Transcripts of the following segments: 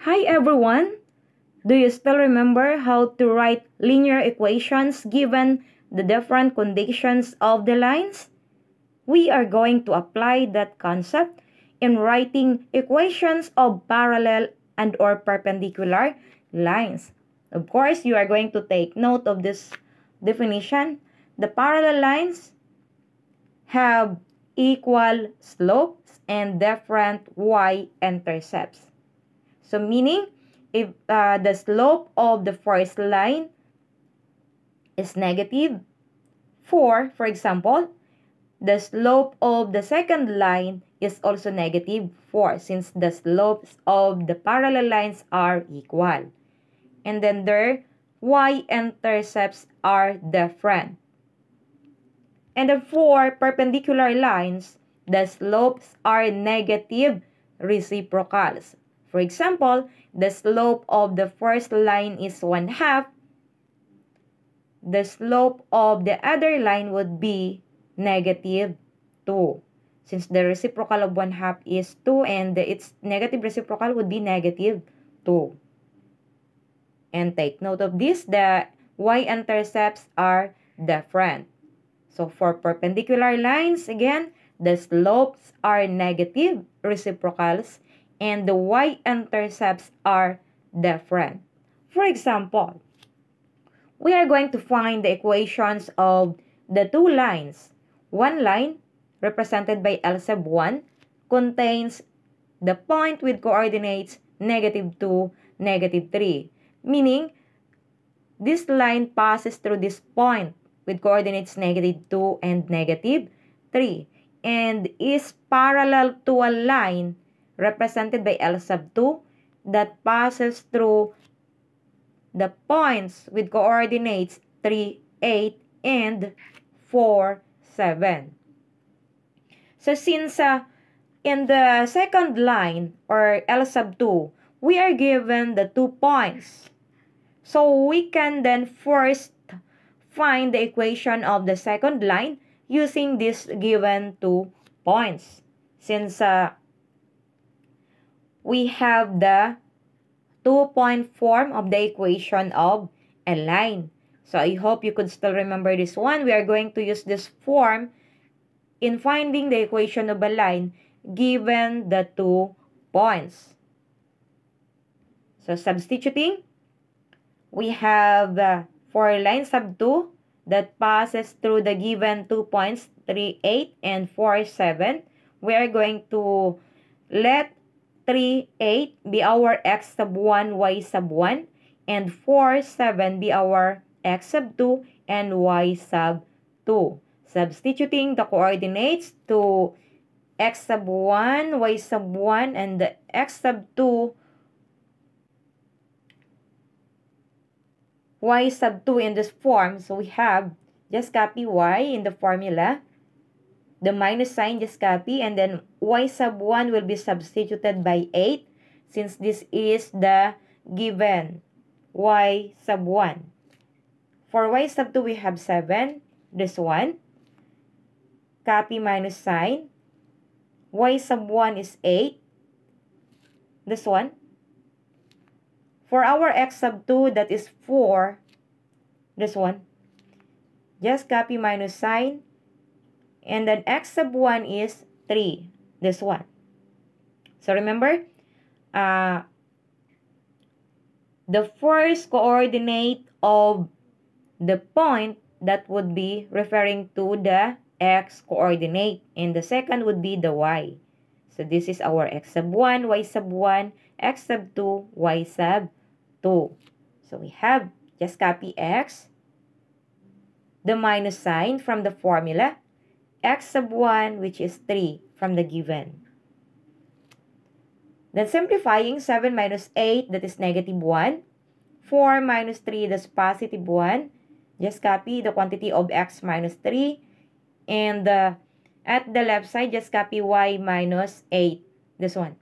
Hi everyone! Do you still remember how to write linear equations given the different conditions of the lines? We are going to apply that concept in writing equations of parallel and or perpendicular lines. Of course, you are going to take note of this definition. The parallel lines have equal slopes and different y-intercepts. So meaning, if the slope of the first line is negative 4, for example, the slope of the second line is also negative 4 since the slopes of the parallel lines are equal. And then their y-intercepts are different. And then for perpendicular lines, the slopes are negative reciprocals. For example, the slope of the first line is 1/2. The slope of the other line would be negative 2. Since the reciprocal of 1/2 is 2 and its negative reciprocal would be negative 2. And take note of this, the y-intercepts are different. So for perpendicular lines, again, the slopes are negative reciprocals and the y-intercepts are different. For example, we are going to find the equations of the two lines. One line, represented by L sub 1, contains the point with coordinates -2, -3. Meaning, this line passes through this point with coordinates -2 and -3 and is parallel to a line represented by L sub 2 that passes through the points with coordinates 3, 8, and 4, 7. So since in the second line or L sub 2, we are given the 2 points. So we can then first find the equation of the second line using this given 2 points. Since we have the 2-point form of the equation of a line. So I hope you could still remember this one. We are going to use this form in finding the equation of a line given the 2 points. So substituting, we have for line sub 2 that passes through the given 2 points 3, 8, and 4, 7. We are going to let 3, 8 be our x sub 1, y sub 1, and 4, 7 be our x sub 2 and y sub 2. Substituting the coordinates to x sub 1, y sub 1, and the x sub 2, y sub 2 in this form. So we have, just copy y in the formula. The minus sign, just copy, and then y sub 1 will be substituted by 8 since this is the given y sub 1. For y sub 2, we have 7, this one. Copy minus sign. Y sub 1 is 8, this one. For our x sub 2, that is 4, this one. Just copy minus sign. And then x sub 1 is 3, this one. So remember, the first coordinate of the point that would be referring to the x coordinate, and the second would be the y. So this is our x sub 1, y sub 1, x sub 2, y sub 2. So we have, just copy x, the minus sign from the formula, x sub 1, which is 3 from the given. Then simplifying, 7 minus 8, that is -1. 4 minus 3, that's +1. Just copy the quantity of x minus 3. And at the left side, just copy y minus 8, this one.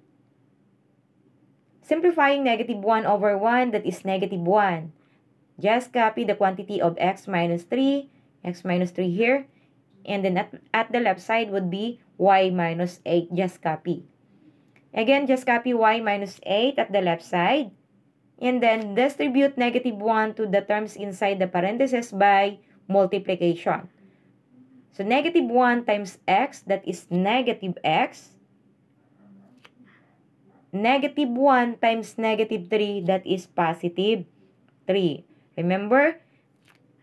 Simplifying, -1/1, that is -1. Just copy the quantity of x minus 3 here. And then at the left side would be y minus 8. Just copy. Again, just copy y minus 8 at the left side. And then distribute negative 1 to the terms inside the parentheses by multiplication. So negative 1 times x, that is negative x. Negative 1 times negative 3, that is positive 3. Remember,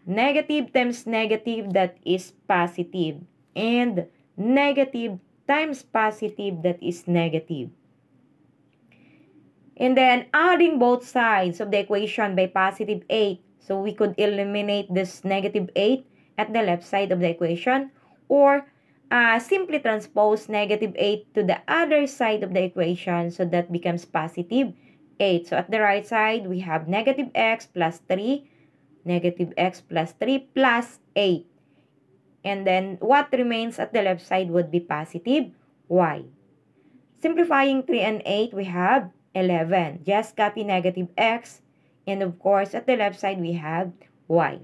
negative times negative, that is positive. And negative times positive, that is negative. And then adding both sides of the equation by positive 8. So we could eliminate this negative 8 at the left side of the equation. Or simply transpose negative 8 to the other side of the equation. So that becomes positive 8. So at the right side, we have negative x plus 3. Negative x plus 3 plus 8. And then what remains at the left side would be positive y. Simplifying 3 and 8, we have 11. Just copy negative x. And of course, at the left side, we have y.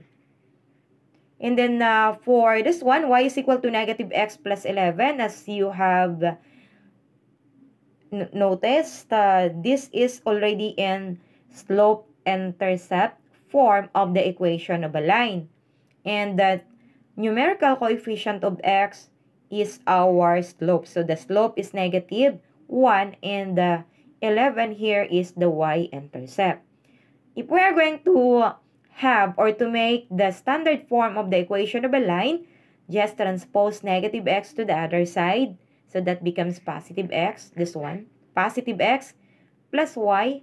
And then for this one, y is equal to negative x plus 11. As you have noticed, this is already in slope-intercept form of the equation of a line. And the numerical coefficient of x is our slope. So the slope is negative 1 and the 11 here is the y-intercept. If we are going to have or to make the standard form of the equation of a line, just transpose negative x to the other side. So that becomes positive x, this one. Positive x plus y.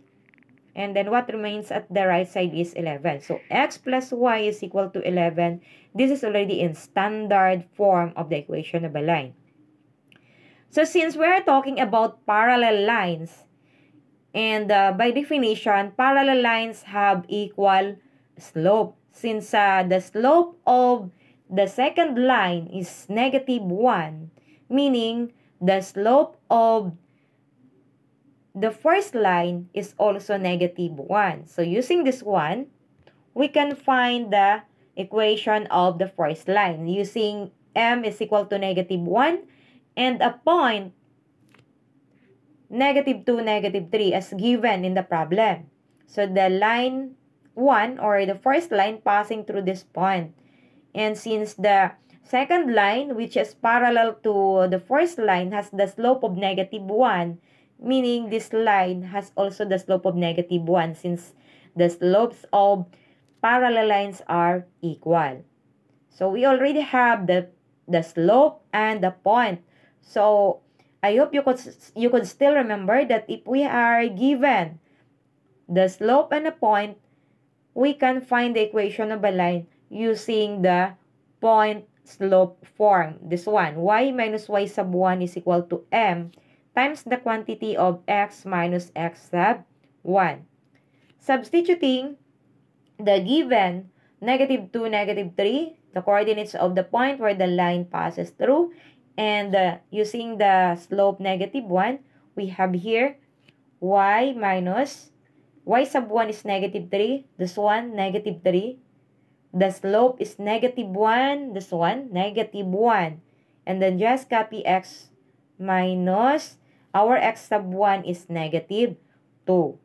And then what remains at the right side is 11. So x plus y is equal to 11. This is already in standard form of the equation of a line. So since we are talking about parallel lines, and by definition, parallel lines have equal slope. Since the slope of the second line is negative 1, meaning the slope of the first line is also negative 1. So using this one, we can find the equation of the first line using m is equal to negative 1 and a point negative 2, negative 3 as given in the problem. So the line 1 or the first line passing through this point. And since the second line, which is parallel to the first line, has the slope of negative 1, meaning this line has also the slope of negative 1 since the slopes of parallel lines are equal. So we already have the slope and the point. So I hope you could still remember that if we are given the slope and a point, we can find the equation of a line using the point slope form. This one, y minus y sub 1 is equal to m times the quantity of x minus x sub 1. Substituting the given negative 2, negative 3, the coordinates of the point where the line passes through, and using the slope negative 1, we have here y minus y sub 1 is negative 3, this one negative 3. The slope is negative 1, this one negative 1. And then just copy x minus our x sub 1 is negative 2.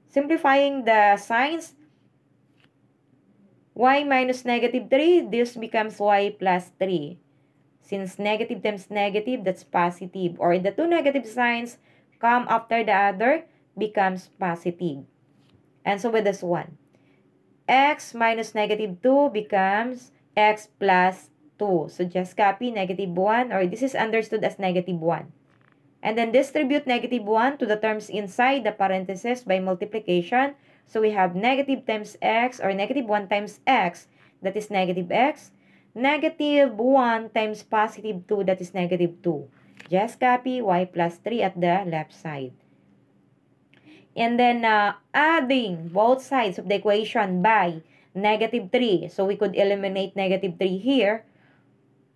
Simplifying the signs, y minus negative 3, this becomes y plus 3. Since negative times negative, that's positive. Or the two negative signs come after the other, becomes positive. And so with this one, x minus negative 2 becomes x plus 2. So just copy negative 1, or this is understood as negative 1. And then distribute negative 1 to the terms inside the parentheses by multiplication. So we have negative times x, or negative 1 times x, that is negative x. Negative 1 times positive 2, that is negative 2. Just copy y plus 3 at the left side. And then adding both sides of the equation by negative 3. So we could eliminate negative 3 here.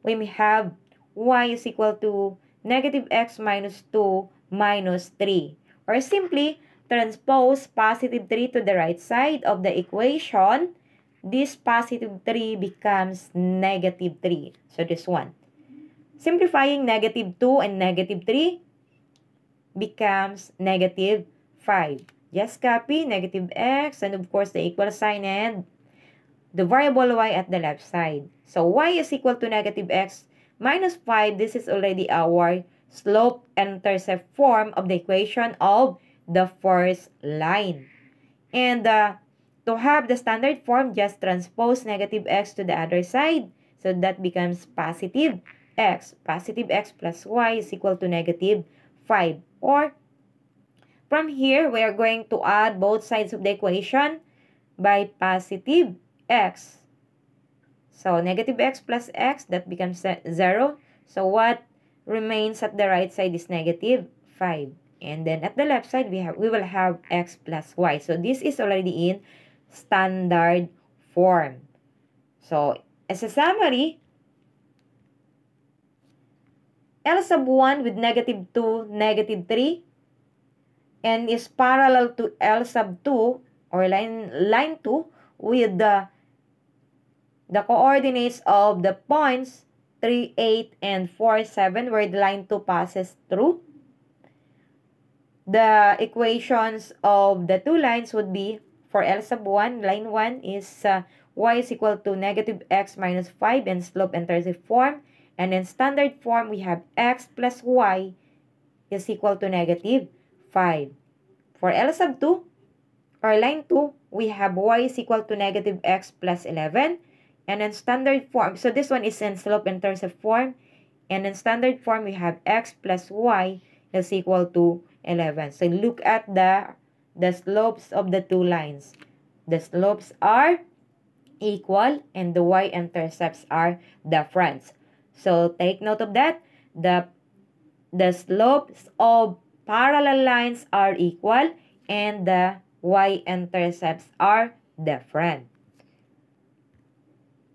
We may have y is equal to negative x minus 2 minus 3. Or simply transpose positive 3 to the right side of the equation. This positive 3 becomes negative 3. So this one. Simplifying negative 2 and negative 3. becomes negative 5. Just copy negative x and of course the equal sign and the variable y at the left side. So y is equal to negative x minus 5. This is already our slope-intercept form of the equation of the first line. And to have the standard form, just transpose negative x to the other side. So that becomes positive x. Positive x plus y is equal to negative 5. Or from here, we are going to add both sides of the equation by positive x. So negative x plus x, that becomes 0. So what remains at the right side is negative 5. And then at the left side, we will have x plus y. So this is already in standard form. So as a summary, L sub 1 with negative 2, negative 3, and is parallel to L sub 2 or line 2 with the coordinates of the points 3, 8, and 4, 7 where the line 2 passes through. The equations of the two lines would be, for L sub 1, line 1 is y is equal to negative x minus 5 in slope-intercept form. And in standard form, we have x plus y is equal to negative 5. For L sub 2, or line 2, we have y is equal to negative x plus 11. And in standard form, so this one is in slope-intercept form. And in standard form, we have x plus y is equal to 11. So look at the slopes of the two lines. The slopes are equal and the y-intercepts are different. So take note of that. The slopes of parallel lines are equal and the y-intercepts are different.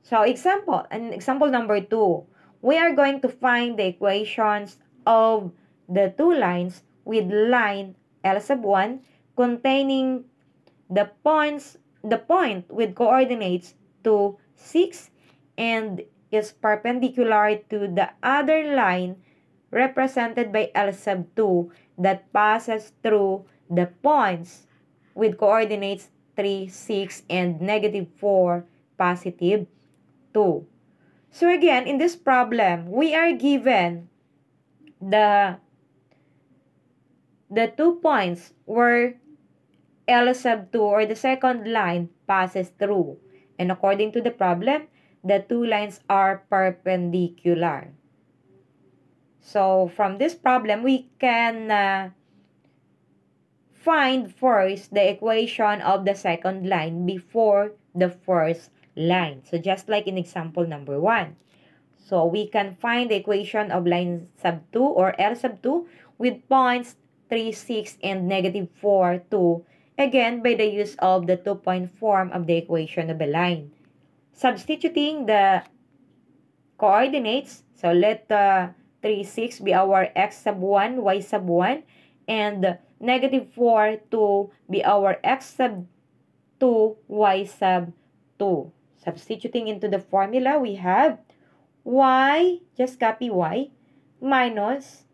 So example number 2, we are going to find the equations of the two lines with line L sub 1 containing the point with coordinates 2, 6 and is perpendicular to the other line represented by L sub 2 that passes through the points with coordinates 3, 6, and negative 4, positive 2. So again, in this problem, we are given the 2 points where L sub 2 or the second line passes through. And according to the problem, the two lines are perpendicular. So from this problem, we can find first the equation of the second line before the first line. So just like in example number 1. So we can find the equation of line sub 2 or L sub 2 with points 3, 6, and negative 4, 2. Again, by the use of the 2-point form of the equation of a line. Substituting the coordinates, so let 3, 6 be our x sub 1, y sub 1, and negative 4, 2 be our x sub 2, y sub 2. Substituting into the formula, we have y, just copy y, minus,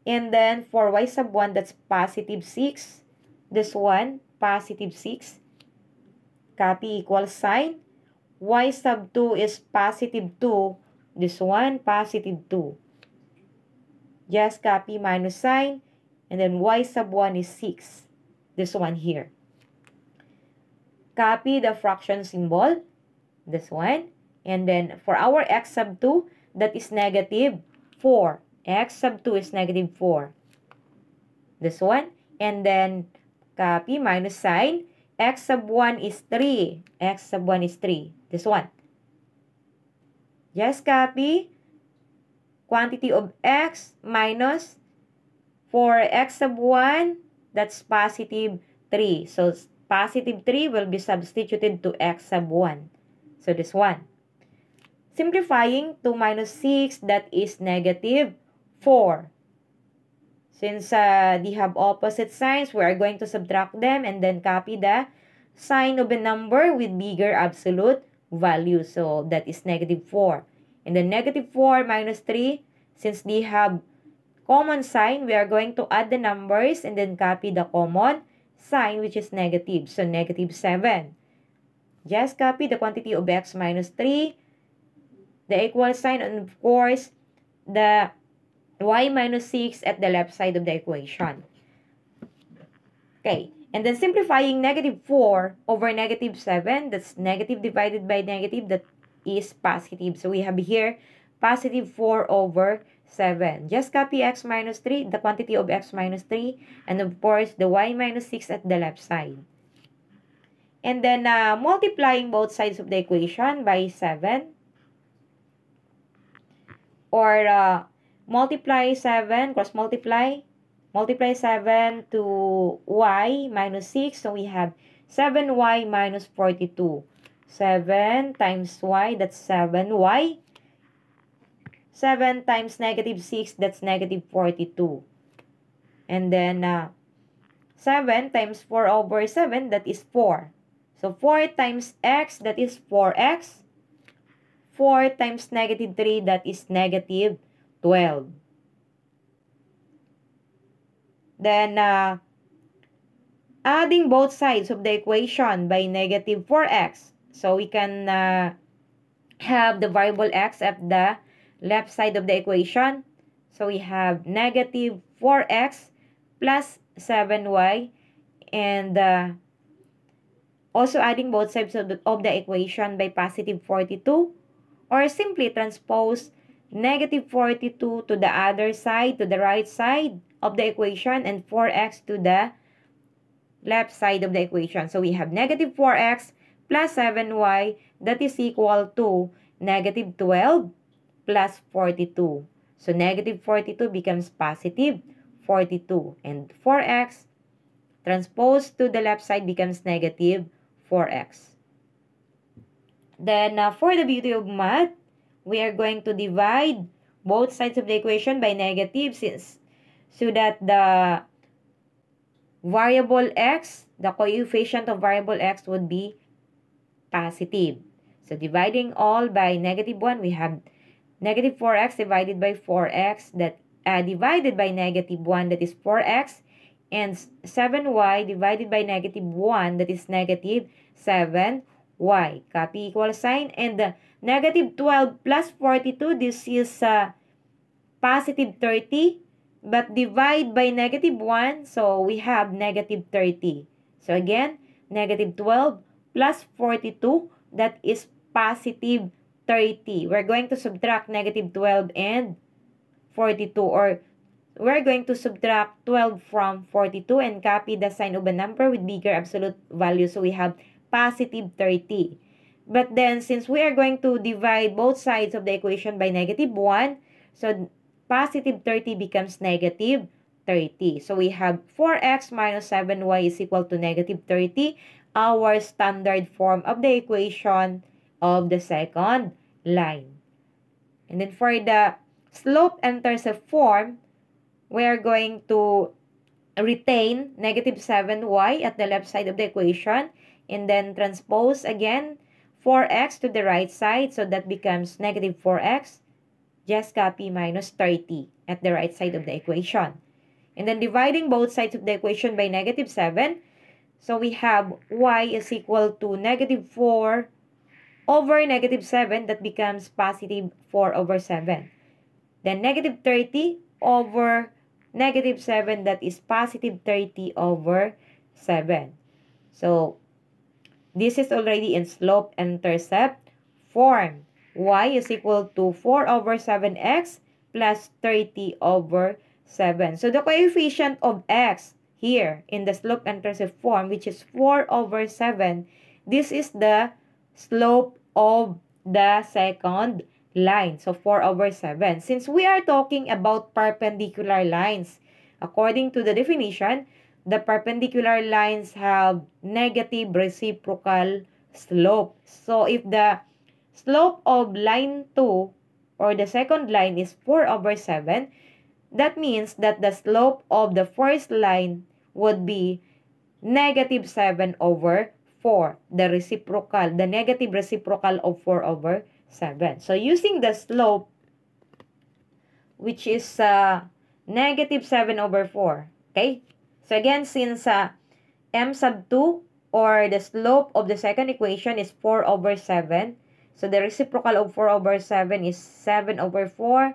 and then for y sub 1, that's positive 6. This one, positive 6. Copy equal sign. Y sub 2 is positive 2. This one, positive 2. Just copy minus sign. And then y sub 1 is 6. This one here. Copy the fraction symbol. This one. And then for our x sub 2, that is negative 4. X sub 2 is negative 4. This one. And then copy minus sign. X sub 1 is 3. X sub 1 is 3. This one. Just copy quantity of x minus for x sub 1, that's positive 3. So positive 3 will be substituted to x sub 1. So this one. Simplifying, 2 minus 6, that is negative 4. Since they have opposite signs, we are going to subtract them and then copy the sign of a number with bigger absolute value. So that is negative 4. And then negative 4 minus 3, since they have common sign, we are going to add the numbers and then copy the common sign, which is negative. So, negative 7. Just copy the quantity of x minus 3, the equal sign, and of course, the y minus 6 at the left side of the equation. Okay, and then simplifying negative 4 over negative 7, that's negative divided by negative, that is positive. So we have here positive 4 over 7. Just copy x minus 3, the quantity of x minus 3, and of course, the y minus 6 at the left side. And then multiplying both sides of the equation by 7, or multiply 7, cross multiply 7 to y minus 6. So we have 7y minus 42. 7 times y, that's 7y. 7 times negative 6, that's negative 42. And then 7 times 4 over 7, that is 4. So 4 times x, that is 4x. 4 times negative 3, that is negative 12. Then, adding both sides of the equation by negative 4x. So, we can have the variable x at the left side of the equation. So, we have negative 4x plus 7y. And also adding both sides of the equation by positive 42. Or simply transpose negative 42 to the other side, to the right side of the equation, and 4x to the left side of the equation. So we have negative 4x plus 7y, that is equal to negative 12 plus 42. So negative 42 becomes positive 42. And 4x transposed to the left side becomes negative 4x. Then, for the beauty of math, we are going to divide both sides of the equation by negative, so that the variable x, the coefficient of variable x would be positive. So, dividing all by negative 1, we have negative 4x divided by 4x, that divided by negative 1, that is 4x, and 7y divided by negative 1, that is negative 7y. Copy equal sign, and the negative 12 plus 42, this is positive 30, but divide by negative 1, so we have negative 30. So again, negative 12 plus 42, that is positive 30. We're going to subtract negative 12 and 42, or we're going to subtract 12 from 42 and copy the sign of a number with bigger absolute value. So we have positive 30. But then, since we are going to divide both sides of the equation by negative 1, so positive 30 becomes negative 30. So we have 4x minus 7y is equal to negative 30, our standard form of the equation of the second line. And then for the slope intercept form, we are going to retain negative 7y at the left side of the equation, and then transpose again 4x to the right side, so that becomes negative 4x. Just copy minus 30 at the right side of the equation. And then dividing both sides of the equation by negative 7, so we have y is equal to negative 4 over negative 7, that becomes positive 4 over 7. Then negative 30 over negative 7, that is positive 30 over 7. So, this is already in slope intercept form. Y is equal to 4 over 7x plus 30 over 7. So, the coefficient of x here in the slope intercept form, which is 4 over 7, this is the slope of the second line. So, 4 over 7. Since we are talking about perpendicular lines, according to the definition, the perpendicular lines have negative reciprocal slope. So, if the slope of line 2 or the second line is 4 over 7, that means that the slope of the first line would be negative 7 over 4. The reciprocal, the negative reciprocal of 4 over 7. So, using the slope, which is negative 7 over 4. Okay? So again, since m sub 2 or the slope of the second equation is 4 over 7, so the reciprocal of 4 over 7 is 7 over 4,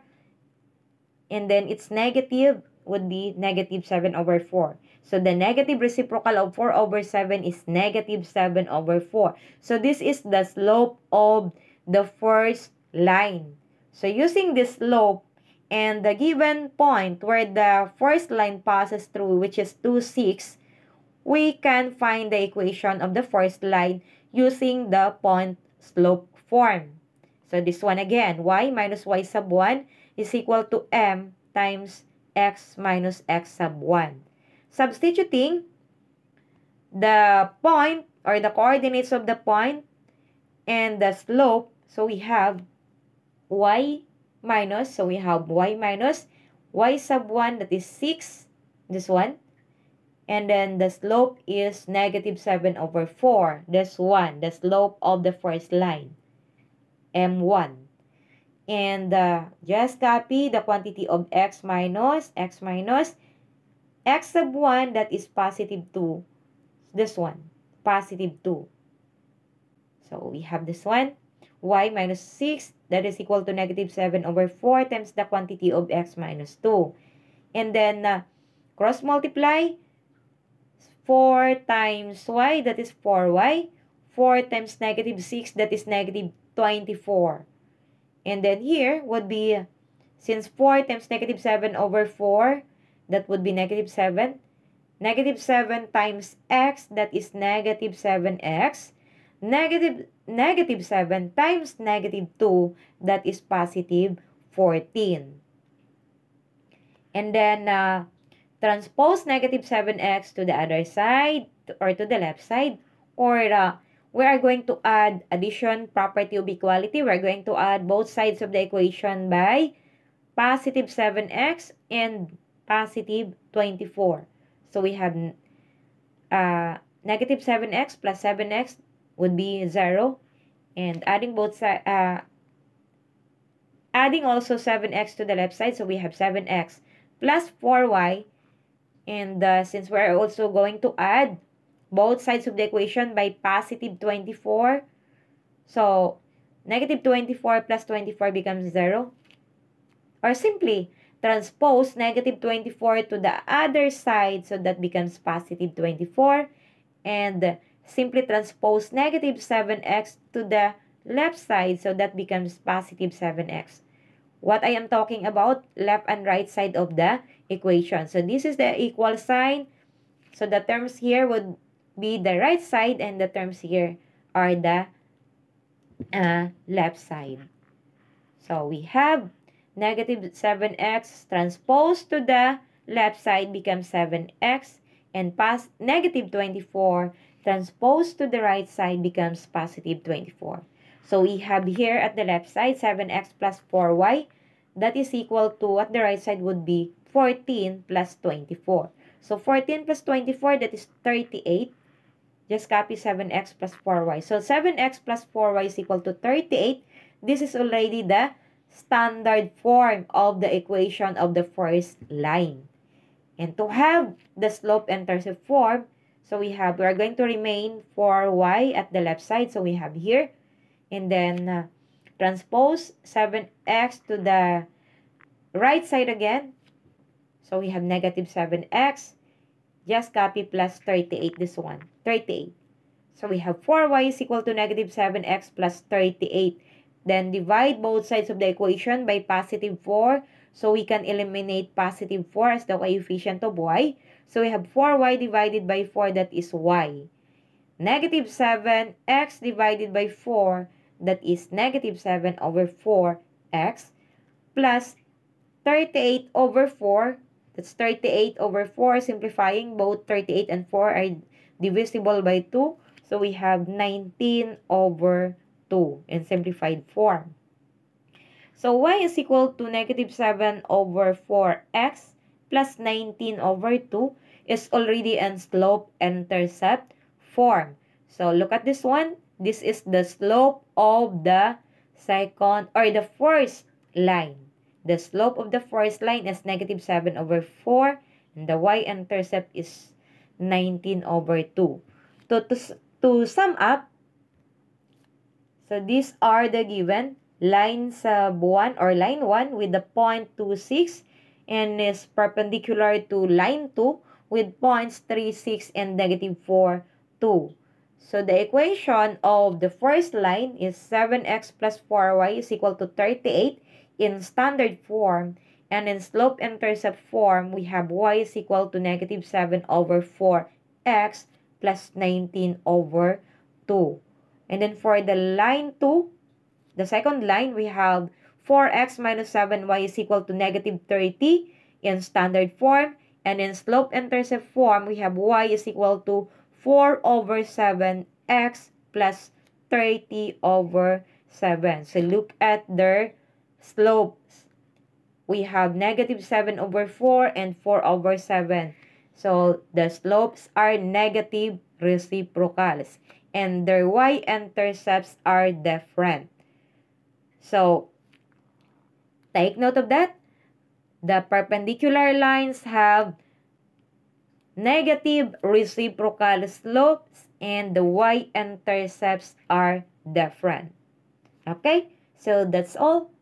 and then its negative would be negative 7 over 4. So the negative reciprocal of 4 over 7 is negative 7 over 4. So this is the slope of the first line. So using this slope and the given point where the first line passes through, which is 2, 6, we can find the equation of the first line using the point slope form. So this one again, y minus y sub 1 is equal to m times x minus x sub 1. Substituting the point or the coordinates of the point and the slope, so we have y minus, so we have y minus y sub 1, that is 6, this one. And then the slope is negative 7 over 4, this one, the slope of the first line, m1. And just copy the quantity of x minus x sub 1, that is positive 2. This one, positive 2. So we have this one, y minus 6, that is equal to negative 7 over 4 times the quantity of x minus 2. And then cross multiply, 4 times y, that is 4y. 4 times negative 6, that is negative 24. And then here would be, since 4 times negative 7 over 4, that would be negative 7. Negative 7 times x, that is negative 7x. Negative 7 times negative 2, that is positive 14. And then transpose negative 7x to the other side or to the left side, or we are going to add addition property of equality. We are going to add both sides of the equation by positive 7x and positive 24. So we have negative 7x plus 7x would be 0, and adding both sides, adding also 7x to the left side, so we have 7x plus 4y. And since we're also going to add both sides of the equation by positive 24, so negative 24 plus 24 becomes 0. Or simply transpose negative 24 to the other side, so that becomes positive 24. And simply transpose negative 7x to the left side, so that becomes positive 7x. What I am talking about, left and right side of the equation. So this is the equal sign. So the terms here would be the right side, and the terms here are the left side. So we have negative 7x transposed to the left side becomes 7x, and negative 24 transposed to the right side becomes positive 24. So we have here at the left side 7x plus 4y, that is equal to, at the right side would be 14 plus 24. So 14 plus 24, that is 38. Just copy 7x plus 4y. So 7x plus 4y is equal to 38. This is already the standard form of the equation of the first line. And to have the slope-intercept form, so we are going to remain 4y at the left side. So we have here. And then transpose 7x to the right side again. So we have negative 7x. Just copy plus 38, this one, 38. So we have 4y is equal to negative 7x plus 38. Then divide both sides of the equation by positive 4. So we can eliminate positive 4 as the coefficient of y. So we have 4y divided by 4, that is y. Negative 7x divided by 4, that is negative 7 over 4x, plus 38 over 4, that's 38 over 4, simplifying, both 38 and 4 are divisible by 2. So we have 19 over 2 in simplified form. So y is equal to negative 7 over 4x plus 19 over 2 is already in slope-intercept form. So look at this one. This is the slope of the second or the first line. The slope of the first line is negative 7 over 4. And the y-intercept is 19 over 2. To sum up, so these are the given lines 1 or line 1 with the point 26 and is perpendicular to line 2 with points 3, 6 and negative 4, 2. So the equation of the first line is 7x plus 4y is equal to 38 in standard form. And in slope-intercept form, we have y is equal to negative 7 over 4x plus 19 over 2. And then for the line 2, the second line, we have 4x minus 7y is equal to negative 30 in standard form. And in slope-intercept form, we have y is equal to 4 over 7x plus 30 over 7. So look at their slopes. We have negative 7 over 4 and 4 over 7. So the slopes are negative reciprocals. And their y-intercepts are different. So, take note of that. The perpendicular lines have negative reciprocal slopes and the y-intercepts are different. Okay? So, that's all.